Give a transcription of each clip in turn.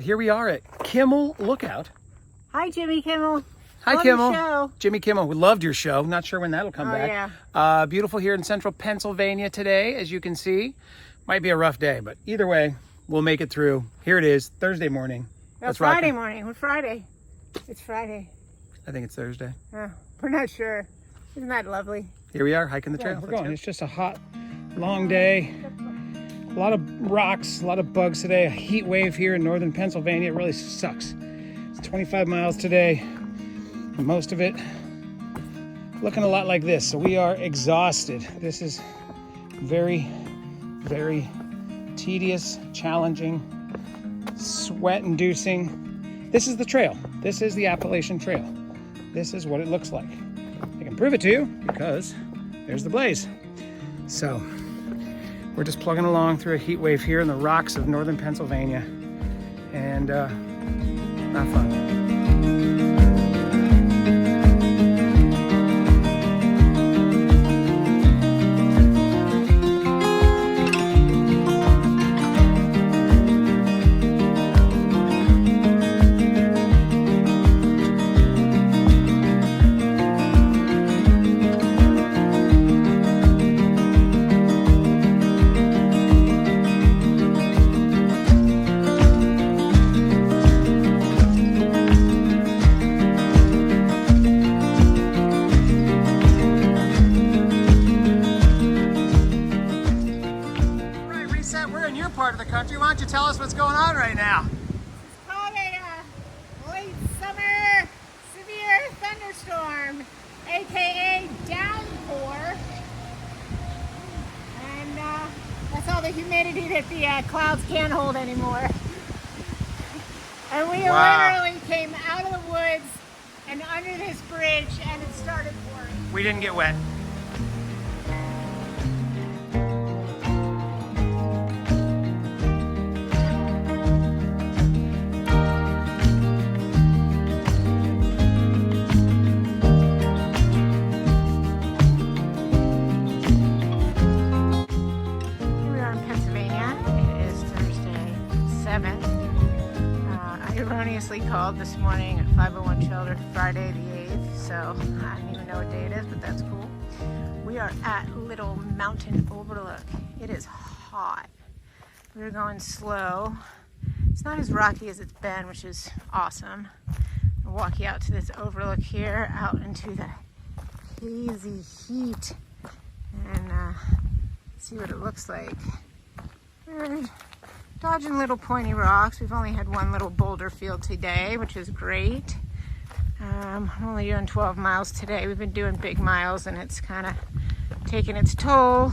Here we are at Kimmel Lookout. Hi, Jimmy Kimmel. Hi, Love Kimmel. your show. Jimmy Kimmel. We loved your show. Not sure when that'll come back. Yeah. Beautiful here in central Pennsylvania today, as you can see. Might be a rough day, but either way, we'll make it through. Here it is, Thursday morning. No, Friday morning. We're Friday. It's Friday. I think it's Thursday. We're not sure. Isn't that lovely? Here we are, hiking the trail. We're going. It's just a hot, long day. A lot of rocks, a lot of bugs today. A heat wave here in northern Pennsylvania. It really sucks. It's 25 miles today. Most of it looking a lot like this. So we are exhausted. This is very, very tedious, challenging, sweat-inducing. This is the trail. This is the Appalachian Trail. This is what it looks like. I can prove it to you because there's the blaze. So we're just plugging along through a heat wave here in the rocks of northern Pennsylvania, and not fun. Part of the country. Why don't you tell us what's going on right now? It's called a late summer severe thunderstorm, aka downpour, and that's all the humidity that the clouds can't hold anymore. And we literally came out of the woods and under this bridge, and it started pouring. We didn't get wet. Called this morning at 501 Shelter Friday the 8th, so I don't even know what day it is, but that's cool. We are at Little Mountain Overlook. It is hot. We're going slow. It's not as rocky as it's been, which is awesome. I'll walk you out to this overlook here, out into the hazy heat, and see what it looks like. We're dodging little pointy rocks. We've only had one little boulder field today, which is great. I'm only doing 12 miles today. We've been doing big miles and it's kind of taking its toll.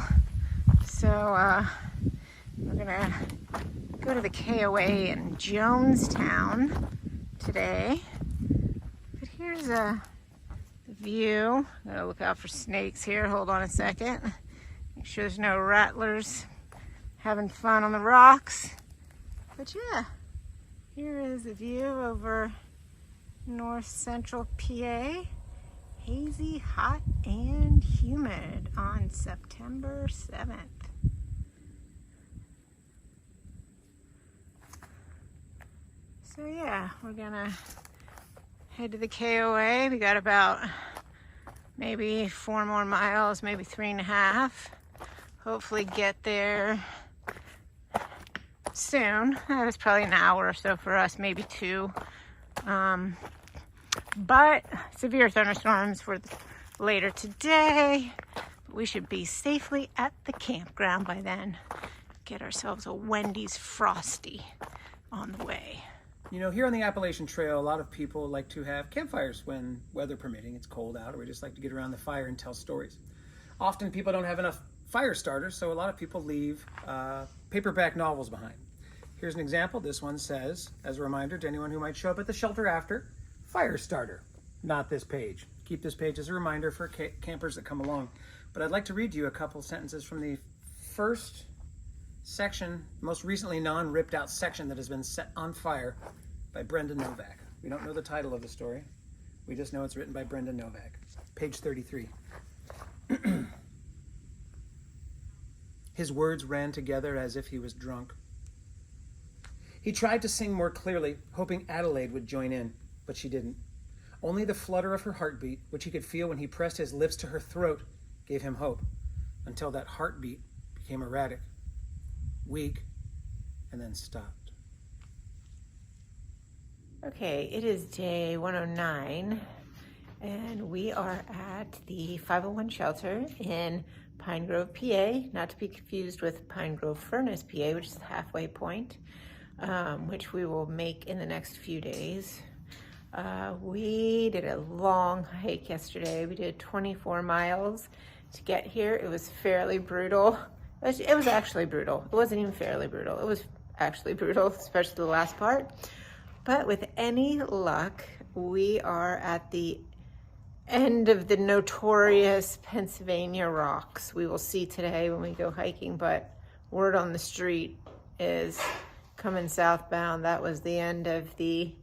So we're gonna go to the KOA in Jonestown today. But here's the view. I'm gonna look out for snakes here. Hold on a second. Make sure there's no rattlers having fun on the rocks. But yeah, here is a view over north central PA. Hazy, hot, and humid on September 7th. So yeah, we're gonna head to the KOA. We got about maybe 4 more miles, maybe 3.5. Hopefully get there soon. It's probably an hour or so for us, maybe 2. But severe thunderstorms for later today. We should be safely at the campground by then. Get ourselves a Wendy's Frosty on the way. You know, here on the Appalachian Trail, a lot of people like to have campfires when weather permitting. It's cold out, or we just like to get around the fire and tell stories. Often people don't have enough fire starters, so a lot of people leave paperback novels behind. Here's an example. This one says, as a reminder to anyone who might show up at the shelter after, fire starter. Not this page. Keep this page as a reminder for campers that come along. But I'd like to read to you a couple sentences from the first section, most recently non-ripped out section that has been set on fire by Brenda Novak. We don't know the title of the story. We just know it's written by Brenda Novak. Page 33. His words ran together as if he was drunk. He tried to sing more clearly, hoping Adelaide would join in, but she didn't. Only the flutter of her heartbeat, which he could feel when he pressed his lips to her throat, gave him hope, until that heartbeat became erratic, weak, and then stopped. Okay, it is day 109, and we are at the 501 shelter in Pine Grove, PA, not to be confused with Pine Grove Furnace, PA, which is the halfway point, which we will make in the next few days. We did a long hike yesterday. We did 24 miles to get here. It was fairly brutal. It was actually brutal. It wasn't even fairly brutal. It was actually brutal, especially the last part. But with any luck, we are at the end of the notorious Pennsylvania rocks. We will see today when we go hiking, but word on the street is coming southbound. That was the end of the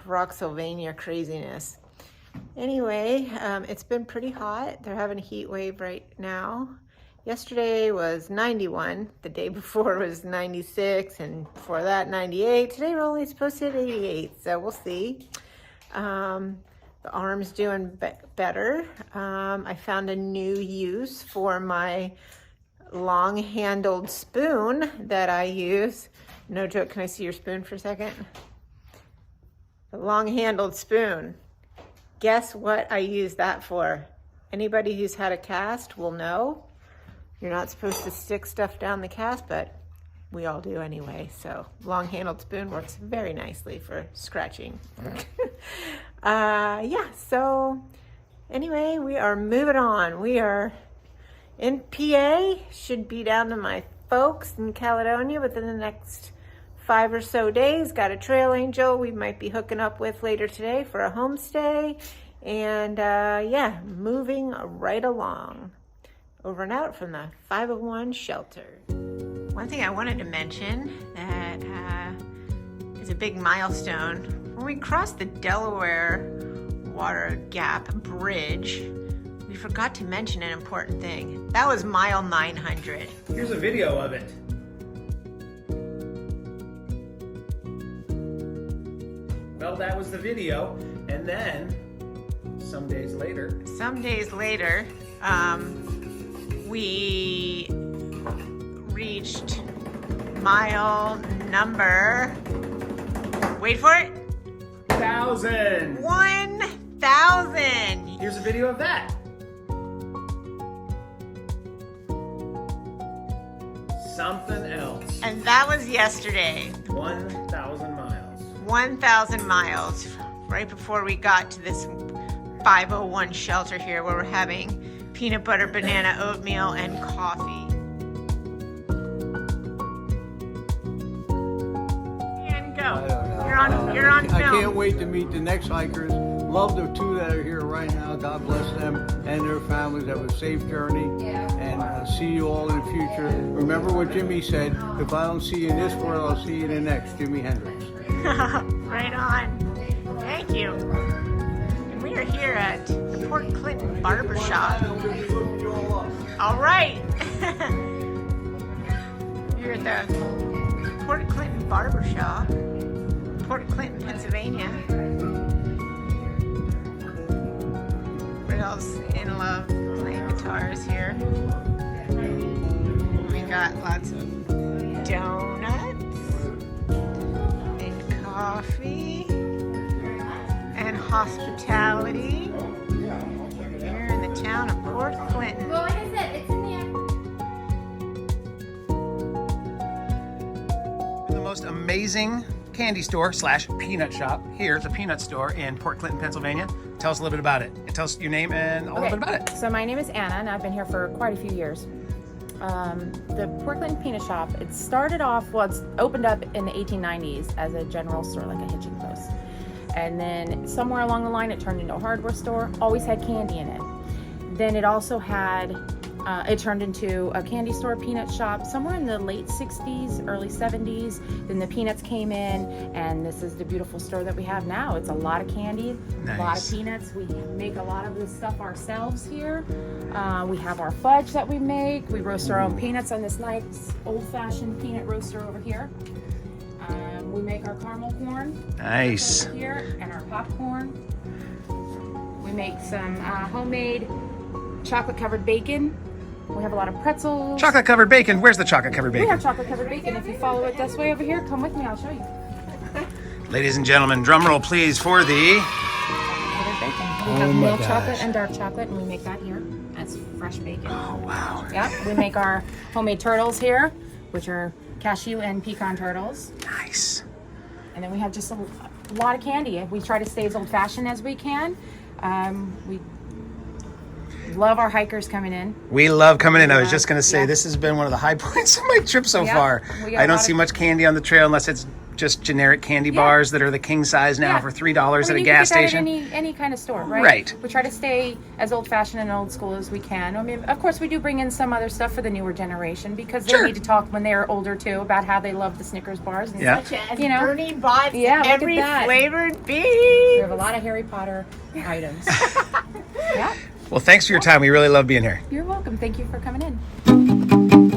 Rocksylvania craziness. Anyway, it's been pretty hot. They're having a heat wave right now. Yesterday was 91. The day before was 96, and before that 98. Today we're only supposed to hit 88, so we'll see. The arm's doing better. I found a new use for my long-handled spoon that I use. No joke, can I see your spoon for a second? The long-handled spoon. Guess what I use that for? Anybody who's had a cast will know. You're not supposed to stick stuff down the cast, but we all do anyway. So long-handled spoon works very nicely for scratching. Yeah, so anyway, we are moving on. We are in PA, should be down to my folks in Caledonia within the next 5 or so days. Got a trail angel we might be hooking up with later today for a homestay. And yeah, moving right along. Over and out from the 501 shelter. One thing I wanted to mention that is a big milestone. When we crossed the Delaware Water Gap Bridge, we forgot to mention an important thing. That was mile 900. Here's a video of it. Well, that was the video, and then some days later, we reached mile number, wait for it, 1,000. 1,000. Here's a video of that. Something else. And that was yesterday. 1,000 miles. 1,000 miles right before we got to this 501 shelter here where we're having peanut butter, banana, oatmeal, and coffee. And go. You're on film. I can't wait to meet the next hikers. Love the two that are here right now. God bless them and their families. Have a safe journey. And see you all in the future. Remember what Jimmy said, if I don't see you in this world, I'll see you in the next. Jimi Hendrix. Right on. Thank you. And we are here at the Port Clinton Barbershop. All right. You're at the Port Clinton Barbershop, Port Clinton, Pennsylvania. Rayle's in love playing guitars here. We got lots of donuts and coffee and hospitality here in the town of Port Clinton. Well, like I said, it's in the The most amazing candy store slash peanut shop here, the Peanut Store in Port Clinton, Pennsylvania. Tell us a little bit about it. And tell us your name and a little bit about it. So my name is Anna, and I've been here for quite a few years. The Port Clinton Peanut Shop, it started off, well, it's opened up in the 1890s as a general store, like a hitching post. And then somewhere along the line, it turned into a hardware store, always had candy in it. Then it also had, it turned into a candy store, peanut shop, somewhere in the late 60s, early 70s. Then the peanuts came in, and this is the beautiful store that we have now. It's a lot of candy, Nice. a lot of peanuts. We make a lot of this stuff ourselves here. We have our fudge that we make. We roast our own peanuts on this nice old-fashioned peanut roaster over here. We make our caramel corn. Nice. Over here, and our popcorn. We make some homemade chocolate covered bacon. We have a lot of pretzels. Chocolate covered bacon. Where's the chocolate covered We bacon? have chocolate covered bacon. If you follow it this way over here, come with me, I'll show you. Ladies and gentlemen, drum roll please for the... Covered bacon. We Oh have my milk gosh. chocolate and dark chocolate, and we make that here. That's fresh bacon. Oh, wow. Yep, we make our homemade turtles here, which are cashew and pecan turtles. Nice. And then we have just a lot of candy. We try to stay as old-fashioned as we can. We love our hikers coming in. We love coming in. I was Yeah. just going to say, Yeah. this has been one of the high points of my trip so Yeah. far. We got I a don't lot see of- much candy on the trail unless it's just generic candy bars that are the king size now Yeah. for $3 I at a mean, gas you can get station. that at any kind of store, right? Right. We try to stay as old-fashioned and old school as we can. I mean, of course, we do bring in some other stuff for the newer generation because they Sure. need to talk when they're older too about how they love the Snickers bars. And Yeah. Such as You know? Bernie bought Yeah, look at every that. flavored We bean. have a lot of Harry Potter items. Yeah, Well, thanks for your time. We really love being here. you're welcome. Thank you for coming in.